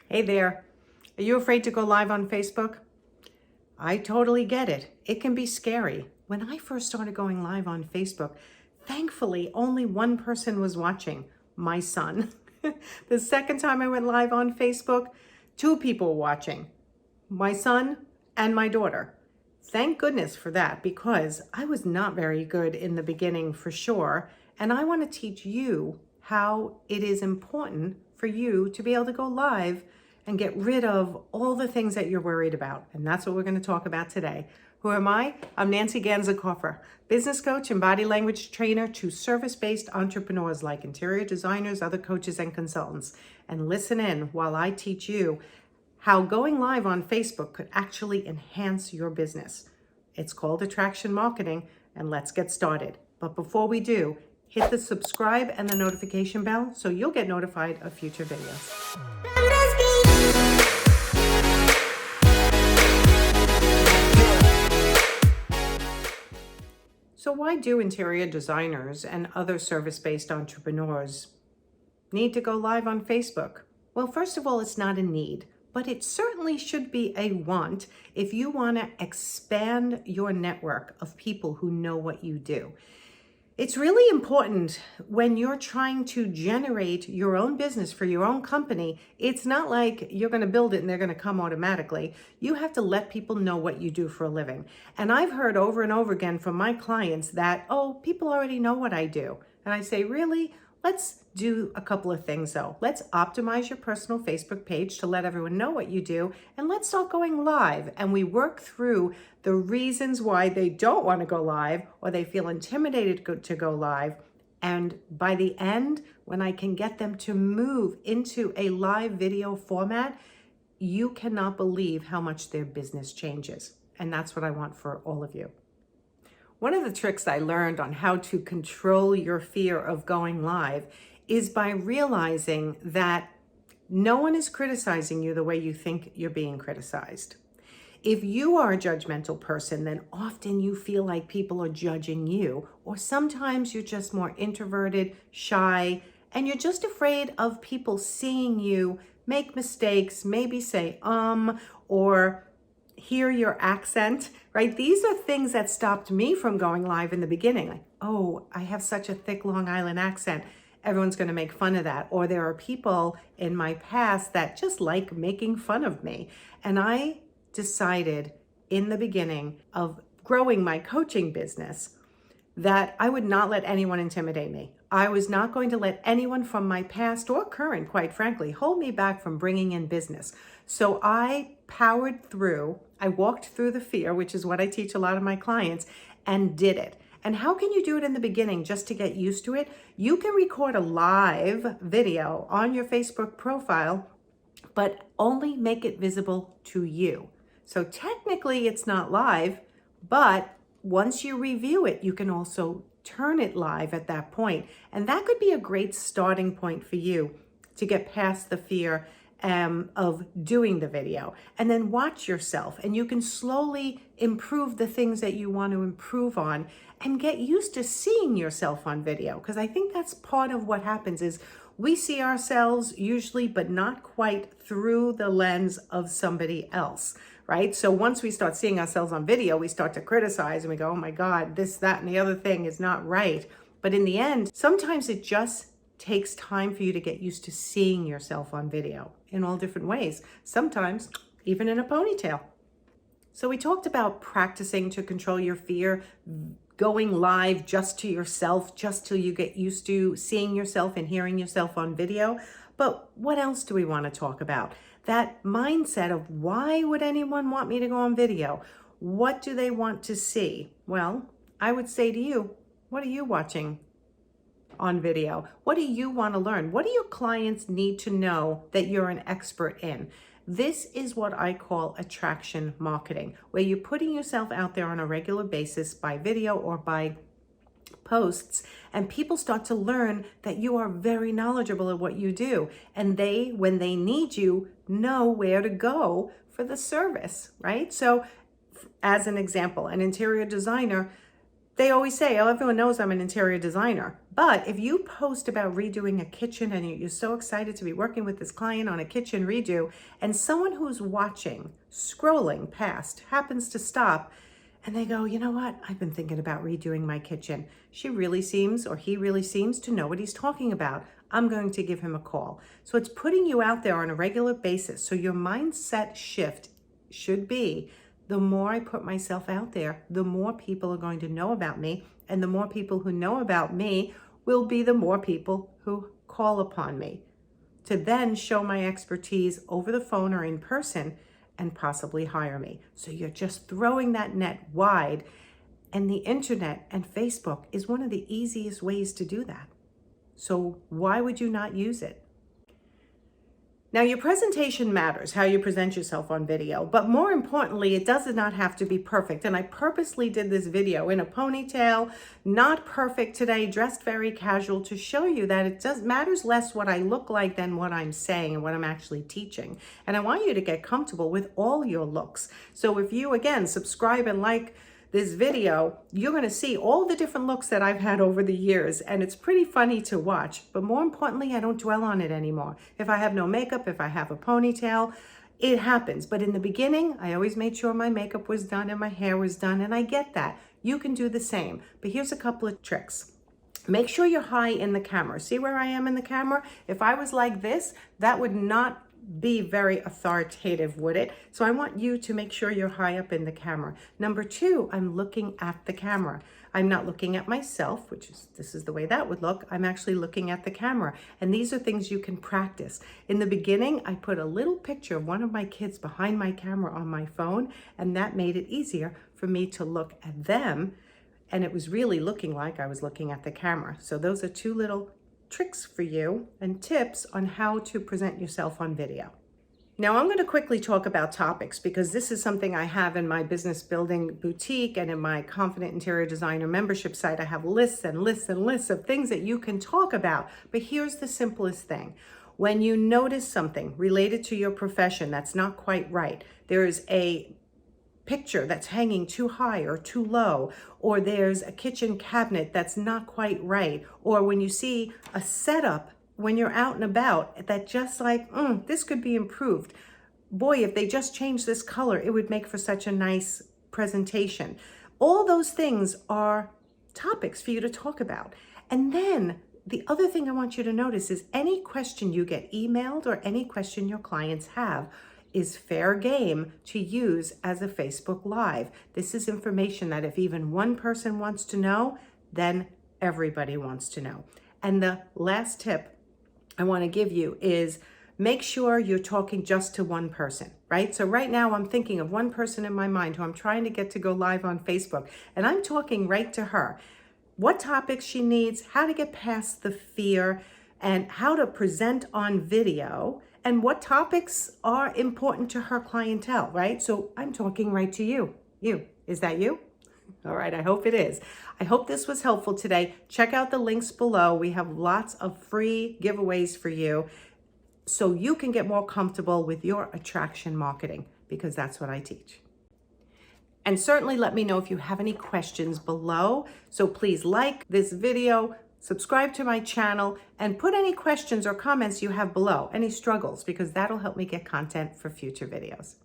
Hey there. Are you afraid to go live on Facebook? I totally get it. It can be scary. When I first started going live on Facebook, thankfully only one person was watching, my son. The second time I went live on Facebook, two people were watching, my son and my daughter. Thank goodness for that, because I was not very good in the beginning for sure. And I want to teach you how it is important for you to be able to go live and get rid of all the things that you're worried about. And that's what we're going to talk about today. Who am I? I'm Nancy Ganzakoffer, business coach and body language trainer to service-based entrepreneurs like interior designers, other coaches, and consultants. And listen in while I teach you how going live on Facebook could actually enhance your business. It's called attraction marketing, and let's get started. But before we do, hit the subscribe and the notification bell so you'll get notified of future videos. So why do interior designers and other service-based entrepreneurs need to go live on Facebook? Well, first of all, it's not a need, but it certainly should be a want if you want to expand your network of people who know what you do. It's really important when you're trying to generate your own business for your own company. It's not like you're going to build it and they're going to come automatically. You have to let people know what you do for a living. And I've heard over and over again from my clients that, oh, people already know what I do. And I say, really? Let's do a couple of things though. Let's optimize your personal Facebook page to let everyone know what you do, and let's start going live. And we work through the reasons why they don't want to go live or they feel intimidated to go live. And by the end, when I can get them to move into a live video format, you cannot believe how much their business changes. And that's what I want for all of you. One of the tricks I learned on how to control your fear of going live is by realizing that no one is criticizing you the way you think you're being criticized. If you are a judgmental person, then often you feel like people are judging you, or sometimes you're just more introverted, shy, and you're just afraid of people seeing you make mistakes, maybe say or hear your accent, right? These are things that stopped me from going live in the beginning. Like, oh, I have such a thick Long Island accent. Everyone's going to make fun of that. Or there are people in my past that just like making fun of me. And I decided in the beginning of growing my coaching business that I would not let anyone intimidate me. I was not going to let anyone from my past or current, quite frankly, hold me back from bringing in business. So I powered through, I walked through the fear, which is what I teach a lot of my clients, and did it. And how can you do it in the beginning just to get used to it? You can record a live video on your Facebook profile, but only make it visible to you. So technically it's not live, but once you review it, you can also turn it live at that point. And that could be a great starting point for you to get past the fear of doing the video. And then watch yourself, and you can slowly improve the things that you want to improve on and get used to seeing yourself on video. Because I think that's part of what happens is we see ourselves usually, but not quite through the lens of somebody else, right? So once we start seeing ourselves on video, we start to criticize and we go, oh my God, this, that, and the other thing is not right. But in the end, sometimes it just takes time for you to get used to seeing yourself on video in all different ways, sometimes even in a ponytail. So we talked about practicing to control your fear, going live just to yourself, just till you get used to seeing yourself and hearing yourself on video. But what else do we want to talk about? That mindset of why would anyone want me to go on video? What do they want to see? Well, I would say to you, what are you watching on video? What do you want to learn? What do your clients need to know that you're an expert in? This is what I call attraction marketing, where you're putting yourself out there on a regular basis by video or by posts, and people start to learn that you are very knowledgeable at what you do. And they, when they need you, know where to go for the service, right? So as an example, an interior designer They always say, oh, everyone knows I'm an interior designer. But if you post about redoing a kitchen and you're so excited to be working with this client on a kitchen redo, and someone who's watching, scrolling past, happens to stop, and they go, you know what? I've been thinking about redoing my kitchen. She really seems, or he really seems to know what he's talking about. I'm going to give him a call. So it's putting you out there on a regular basis. So your mindset shift should be, the more I put myself out there, the more people are going to know about me. And the more people who know about me will be the more people who call upon me to then show my expertise over the phone or in person and possibly hire me. So you're just throwing that net wide. And the internet and Facebook is one of the easiest ways to do that. So why would you not use it? Now, your presentation matters, how you present yourself on video, but more importantly, it does not have to be perfect. And I purposely did this video in a ponytail, not perfect today, dressed very casual, to show you that it matters less what I look like than what I'm saying and what I'm actually teaching. And I want you to get comfortable with all your looks. So if you, again, subscribe and like this video, you're going to see all the different looks that I've had over the years, and it's pretty funny to watch. But more importantly, I don't dwell on it anymore. If I have no makeup, if I have a ponytail, it happens. But in the beginning, I always made sure my makeup was done and my hair was done, and I get that. You can do the same. But here's a couple of tricks. Make sure you're high in the camera. See where I am in the camera? If I was like this, that would not be very authoritative, would it? So I want you to make sure you're high up in the camera. Number two, I'm looking at the camera. I'm not looking at myself, this is the way that would look. I'm actually looking at the camera. And these are things you can practice. In the beginning, I put a little picture of one of my kids behind my camera on my phone, and that made it easier for me to look at them. And it was really looking like I was looking at the camera. So those are two little tricks for you and tips on how to present yourself on video. Now I'm going to quickly talk about topics, because this is something I have in my business building boutique and in my Confident Interior Designer membership site. I have lists and lists and lists of things that you can talk about. But here's the simplest thing. When you notice something related to your profession that's not quite right, there is a picture that's hanging too high or too low, or there's a kitchen cabinet that's not quite right, or when you see a setup when you're out and about that just like, this could be improved. Boy, if they just changed this color, it would make for such a nice presentation. All those things are topics for you to talk about. And then the other thing I want you to notice is any question you get emailed or any question your clients have is fair game to use as a Facebook Live. This is information that if even one person wants to know, then everybody wants to know. And the last tip I want to give you is make sure you're talking just to one person, right? So right now I'm thinking of one person in my mind who I'm trying to get to go live on Facebook, and I'm talking right to her. What topics she needs, how to get past the fear, and how to present on video, and what topics are important to her clientele, right? So I'm talking right to you. Is that you? All right, I hope it is. I hope this was helpful today. Check out the links below. We have lots of free giveaways for you so you can get more comfortable with your attraction marketing, because that's what I teach. And certainly let me know if you have any questions below. So please like this video, subscribe to my channel, and put any questions or comments you have below, any struggles, because that'll help me get content for future videos.